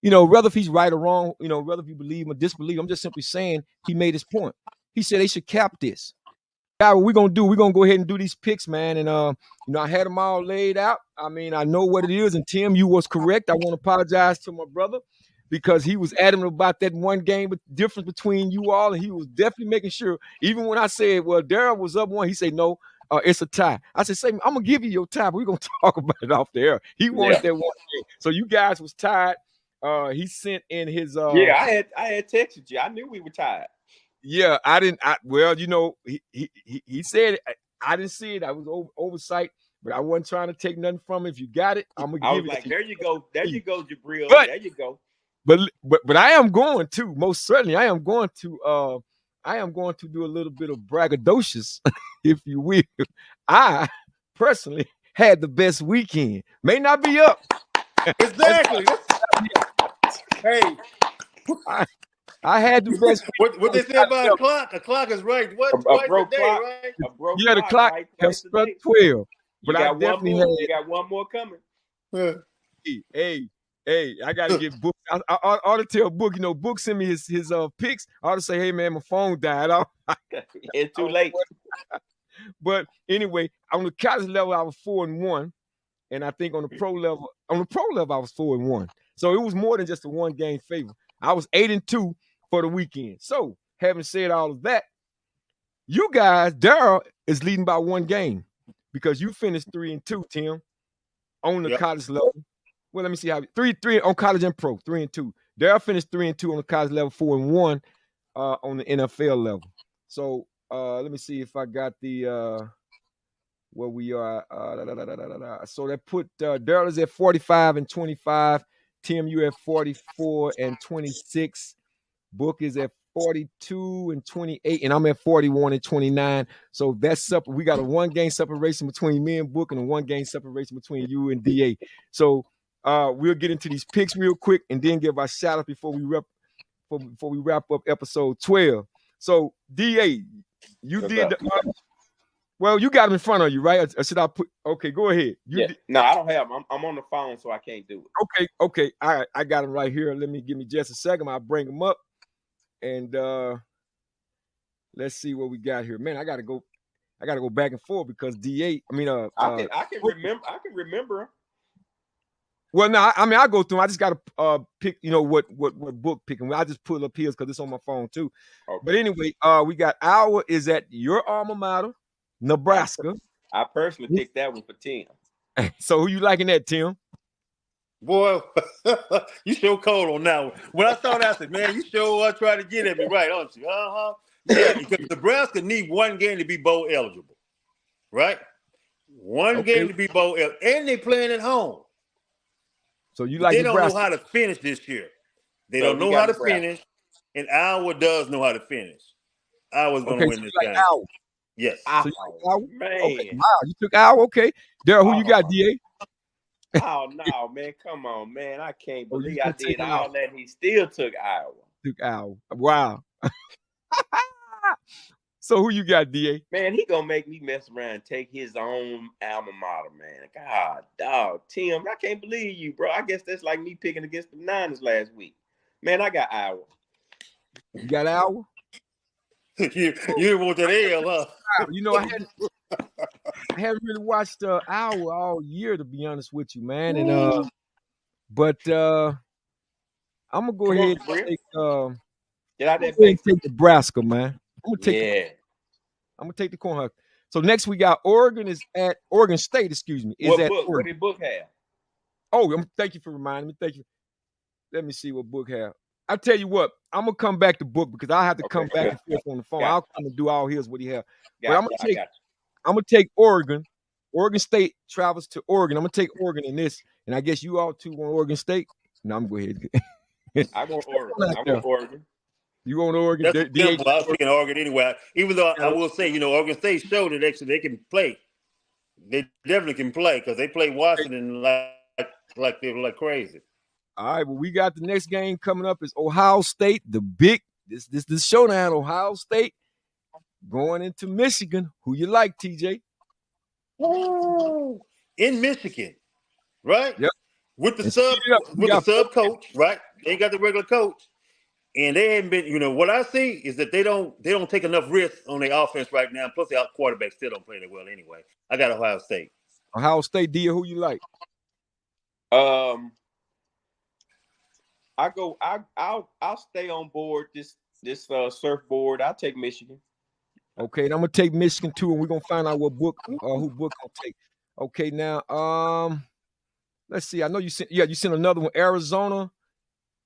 Whether if he's right or wrong, whether if you believe him or disbelieve, I'm just simply saying he made his point. He said they should cap this. Yeah, what we're gonna do, we're gonna go ahead and do these picks, man. And I had them all laid out. I mean, I know what it is, and Tim, you was correct. I want to apologize to my brother because he was adamant about that one game difference between you all, and he was definitely making sure, even when I said, well, Darryl was up one, he said, no, it's a tie. I said, say, I'm gonna give you your tie, but we're gonna talk about it off the air. He wanted that one game. So you guys was tied. He sent in his I had texted you. I knew we were tied. Yeah, I didn't. He said it. I didn't see it. I was oversight, but I wasn't trying to take nothing from it. If you got it, I'm gonna give it. Like, there you go, Jabril. There you go. But I am going to, most certainly, I am going to do a little bit of braggadocious, if you will. I personally had the best weekend. May not be up. Exactly. Hey. I had the best. What they say about a clock? A clock is right. What? A broke clock, right? A broke yeah, the clock has struck 12. But I definitely you got one more coming. Hey, I gotta get Book. I ought to tell Book. Book sent me his picks. I ought to say, hey man, my phone died. It's too late. But anyway, on the college level, I was 4-1, and I think on the pro level, I was 4-1. So it was more than just a one game favor. I was 8-2 for the weekend. So, having said all of that, you guys, Darryl is leading by one game because you finished 3-2, Tim, on the college level. Well, let me see how 3 on college and pro, 3-2. Darryl finished 3-2 on the college level, 4-1 on the NFL level. So, let me see if I got the where we are. So that put Darryl is at 45-25. Tim, you at 44-26. Book is at 42-28, and I'm at 41-29. So that's up. We got a one game separation between me and Book, and a one game separation between you and DA. So we'll get into these picks real quick, and then give our shout out before we wrap up episode 12. So DA, you did. Well, you got them in front of you, right? Or should I put? Okay, go ahead. No, I don't have them. I'm on the phone, so I can't do it. Okay. All right, I got them right here. Give me just a second. I'll bring them up, and let's see what we got here. Man, I gotta go back and forth because DA. I can remember. Well, no, I go through them. I just gotta pick. What book picking. I just pull up his because it's on my phone too. Okay. But anyway, we got our is at your alma mater, Nebraska. I personally picked that one for Tim. So who you liking that, Tim? Boy, you show cold on that one. When I saw that, I said, man, you sure trying to get at me, right, aren't you? Yeah, because Nebraska need one game to be bowl eligible, right? One game to be bowl eligible, and they playing at home. So you But like they don't know Nebraska? how to finish this year. They So don't he know got how to Nebraska. finish, and Iowa does know how to finish. Iowa's going to win So this you like game. Iowa? Yes. So you like Iowa? Man. Okay, wow, you took Iowa. Okay, Daryl, who you got, DA? Oh no, man! Come on, man! I can't Oh, you believe I gonna take did him all out? that. And he still took Iowa. Took Iowa. Wow. So who you got, DA? Man, he gonna make me mess around and take his own alma mater, man. God, dog, Tim, I can't believe you, bro. I guess that's like me picking against the Niners last week. Man, I got Iowa. You got Iowa? you didn't want that L, huh? You know, I haven't really watched Iowa all year, to be honest with you, man. And but I'm gonna go ahead and take Get out that take Nebraska, man. I'm gonna take the Cornhuskers. So next we got Oregon at Oregon State, excuse me. What did Book have? Oh, thank you for reminding me. Thank you. Let me see what Book have. I tell you what, I'm gonna come back to Book because I have to come back and forth on the phone. I'll come and do all his what he have. But I'm gonna take Oregon. Oregon State travels to Oregon. I'm gonna take Oregon in this, and I guess you all two want Oregon State. No, I'm going to go ahead. I want Oregon. I want Oregon. You want Oregon? That's simple. I was thinking Oregon anyway. Even though I will say, Oregon State showed that actually they can play. They definitely can play because they play Washington like they were like crazy. All right, well, we got the next game coming up is Ohio State, this showdown. Ohio State going into Michigan. Who you like, TJ? In Michigan, right? Yep. With the sub coach, right? They ain't got the regular coach. And they haven't been, what I see is that they don't take enough risks on their offense right now. Plus, their quarterback still don't play that well anyway. I got Ohio State. Ohio State, Dia, who you like? I'll stay on board this surfboard. I'll take Michigan. Okay, and I'm gonna take Michigan too, and we're gonna find out who Book gonna take. Okay, now let's see. I know you sent another one, Arizona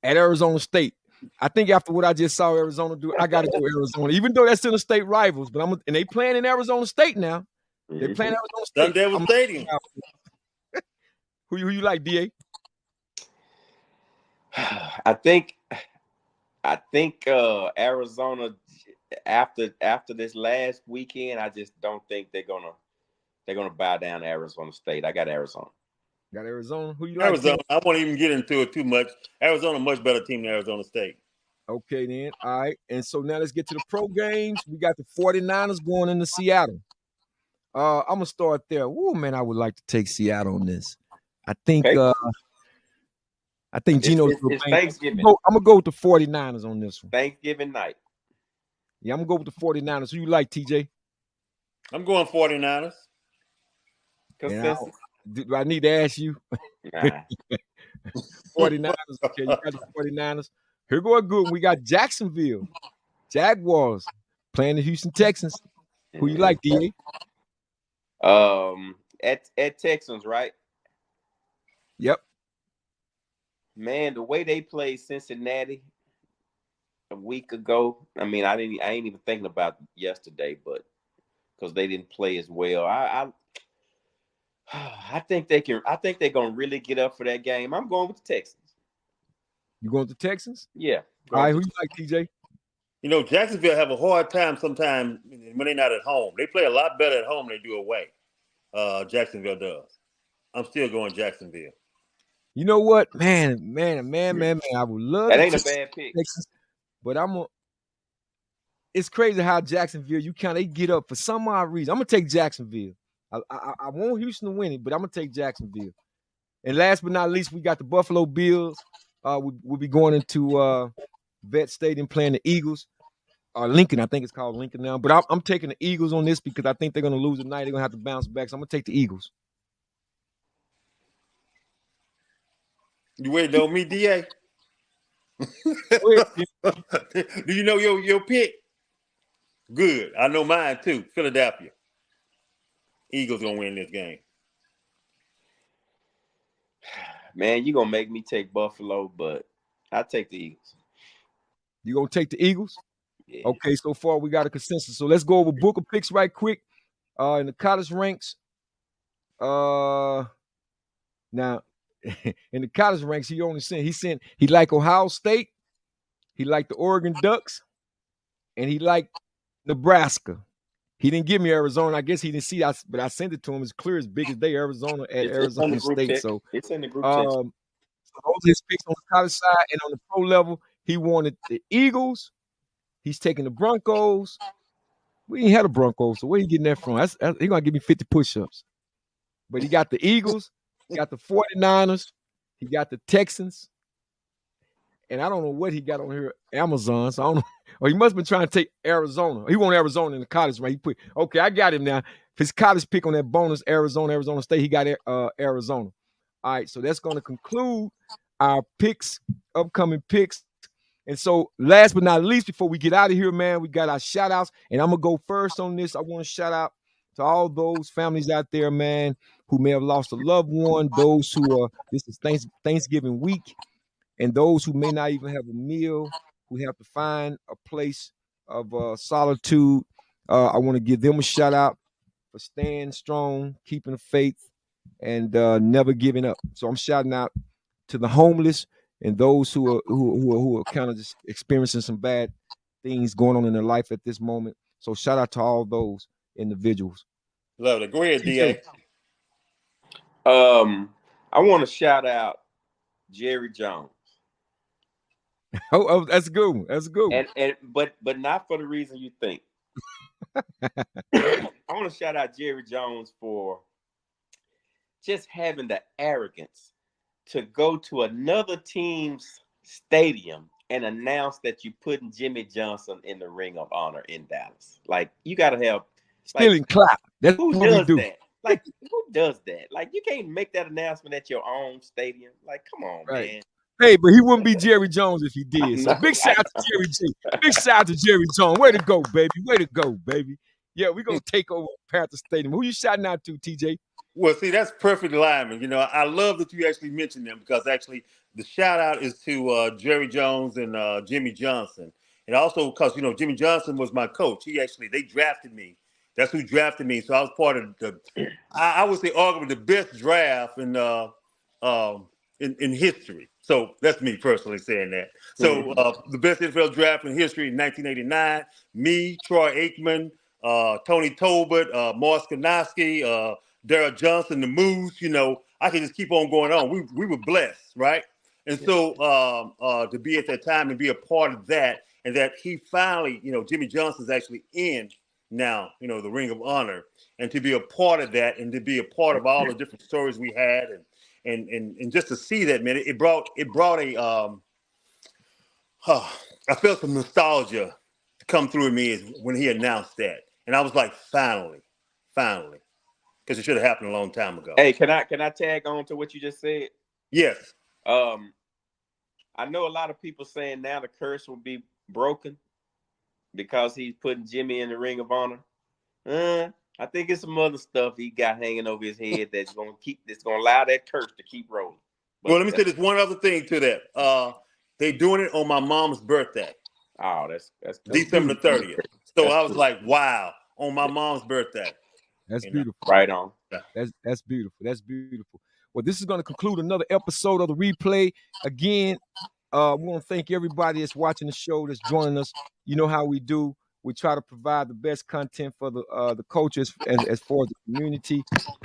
at Arizona State. I think after what I just saw Arizona do, I gotta go Arizona, even though that's still the state rivals. But and they playing in Arizona State now. They playing Arizona State. Sun Devil Stadium. Who you like, DA? I think Arizona after this last weekend, I just don't think they're gonna bow down to Arizona State. I got Arizona. Got Arizona. Who you like? Arizona. I won't even get into it too much. Arizona, much better team than Arizona State. Okay, then. All right. And so now let's get to the pro games. We got the 49ers going into Seattle. I'm gonna start there. Woo, man, I would like to take Seattle on this. I think Gino. It's Thanksgiving. I'm gonna go with the 49ers on this one. Thanksgiving night. Yeah, I'm gonna go with the 49ers. Who you like, TJ? I'm going 49ers. Do I need to ask you? Nah. 49ers. Okay, you got the 49ers. Here go a good one. We got Jacksonville Jaguars playing the Houston Texans. Who you like, DA? At Texans, right? Yep. Man, the way they played Cincinnati a week ago, I mean, I ain't even thinking about yesterday, but because they didn't play as well. I think they can. I think they're gonna really get up for that game. I'm going with the Texans. You going with the Texans? Yeah. All right. Who you like, TJ? Jacksonville have a hard time sometimes when they're not at home. They play a lot better at home than they do away. Jacksonville does. I'm still going Jacksonville. You know what, man. I would love that. Ain't a bad pick. Texans, but it's crazy how Jacksonville they get up for some odd reason. I'm gonna take Jacksonville. I want Houston to win it, but I'm gonna take Jacksonville. And last but not least, we got the Buffalo Bills. We'll be going into Vet Stadium playing the Eagles. Lincoln, I think it's called Lincoln now. But I'm taking the Eagles on this because I think they're gonna lose tonight. They're gonna have to bounce back. So I'm gonna take the Eagles. You waiting on me, DA? Do you know your pick? Good. I know mine too. Philadelphia. Eagles gonna win this game. Man, you're gonna make me take Buffalo, but I take the Eagles. You gonna take the Eagles? Yeah. Okay, so far we got a consensus. So let's go over Booker picks right quick. In the college ranks. Now in the college ranks, he liked Ohio State, he liked the Oregon Ducks, and he liked Nebraska. He didn't give me Arizona. I guess he didn't see us, but I sent it to him. It's clear as big as day, Arizona at It's on the Arizona group State. text. So It's in the group text. so those are his picks on the college side. And on the pro level, he wanted the Eagles. He's taking the Broncos. We ain't had a Broncos, so where he getting that from? He's gonna give me 50 push-ups. But he got the Eagles, he got the 49ers, he got the Texans, and I don't know what he got on here, Amazon. So I don't know. Or he must have been trying to take Arizona. He wanted Arizona in the college, right? He put, okay, I got him now. His college pick on that bonus, Arizona State, he got Arizona. All right, so that's going to conclude our picks, upcoming picks. And so last but not least, before we get out of here, man, we got our shout outs. And I'm going to go first on this. I want to shout out to all those families out there, man, who may have lost a loved one, those who are, this is Thanksgiving week, and those who may not even have a meal, who have to find a place of solitude. I want to give them a shout out for staying strong, keeping the faith, and never giving up. So I'm shouting out to the homeless and those who are kind of just experiencing some bad things going on in their life at this moment. So shout out to all those individuals. Love it. Go ahead, DA. I want to shout out Jerry Jones. Oh, that's good. That's good. But not for the reason you think. I want to shout out Jerry Jones for just having the arrogance to go to another team's stadium and announce that you're putting Jimmy Johnson in the Ring of Honor in Dallas. Like, you got to have stealing clap. That's who what does we do. that? Like, who does that? Like, you can't make that announcement at your own stadium. Like, come on, man. Hey, but he wouldn't be Jerry Jones if he did. So big shout out to Jerry G. Big shout out to Jerry Jones. Way to go, baby. Way to go, baby. Yeah, we're going to take over Panther Stadium. Who you shouting out to, TJ? Well, see, that's perfect alignment. You know, I love that you actually mentioned them because actually the shout out is to Jerry Jones and Jimmy Johnson. And also because, you know, Jimmy Johnson was my coach. They drafted me. That's who drafted me. So I was part of I would say arguably the best draft in history. So that's me personally saying that. So the best NFL draft in history in 1989, me, Troy Aikman, Tony Tolbert, Morris Kanowski, Darrell Johnson, the Moose, you know, I can just keep on going on. We were blessed, right? And so to be at that time and be a part of that, and that he finally, you know, Jimmy Johnson's actually in now, you know, the Ring of Honor, and to be a part of that and to be a part of all the different stories we had and just to see that, man, it brought a I felt some nostalgia come through me when he announced that. And I was like, finally. Because it should have happened a long time ago. Hey, can I tag on to what you just said? Yes. I know a lot of people saying now the curse will be broken because he's putting Jimmy in the Ring of Honor. I think it's some other stuff he got hanging over his head that's gonna allow that curse to keep rolling. But well, let me say this one other thing to that. They doing it on my mom's birthday. Oh, that's December 30th. So I was like, wow, on my mom's birthday. That's beautiful. Right on. That's beautiful. That's beautiful. Well, this is going to conclude another episode of the replay. Again, we want to thank everybody that's watching the show, that's joining us. You know how we do. We try to provide the best content for the coaches as far as the community.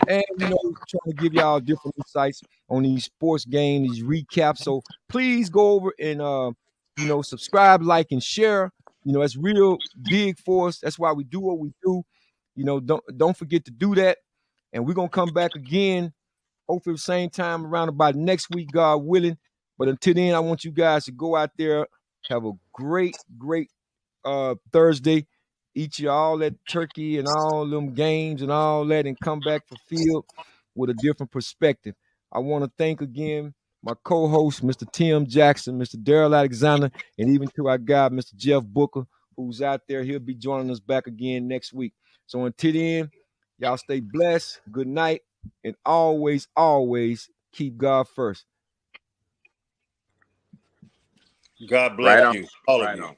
And, you know, trying to give y'all different insights on these sports games, these recaps. So please go over and, you know, subscribe, like, and share. You know, it's real big for us. That's why we do what we do. You know, don't forget to do that. And we're going to come back again, hopefully the same time around about next week, God willing. But until then, I want you guys to go out there, have a great Thursday, eat you all that turkey and all them games and all that, and come back fulfilled with a different perspective. I want to thank again my co-host, Mr. Tim Jackson, Mr. Darrell Alexander, and even to our guy, Mr. Jeff Booker, who's out there. He'll be joining us back again next week. So until then, y'all stay blessed. Good night. And always keep God first. God bless you. All of you.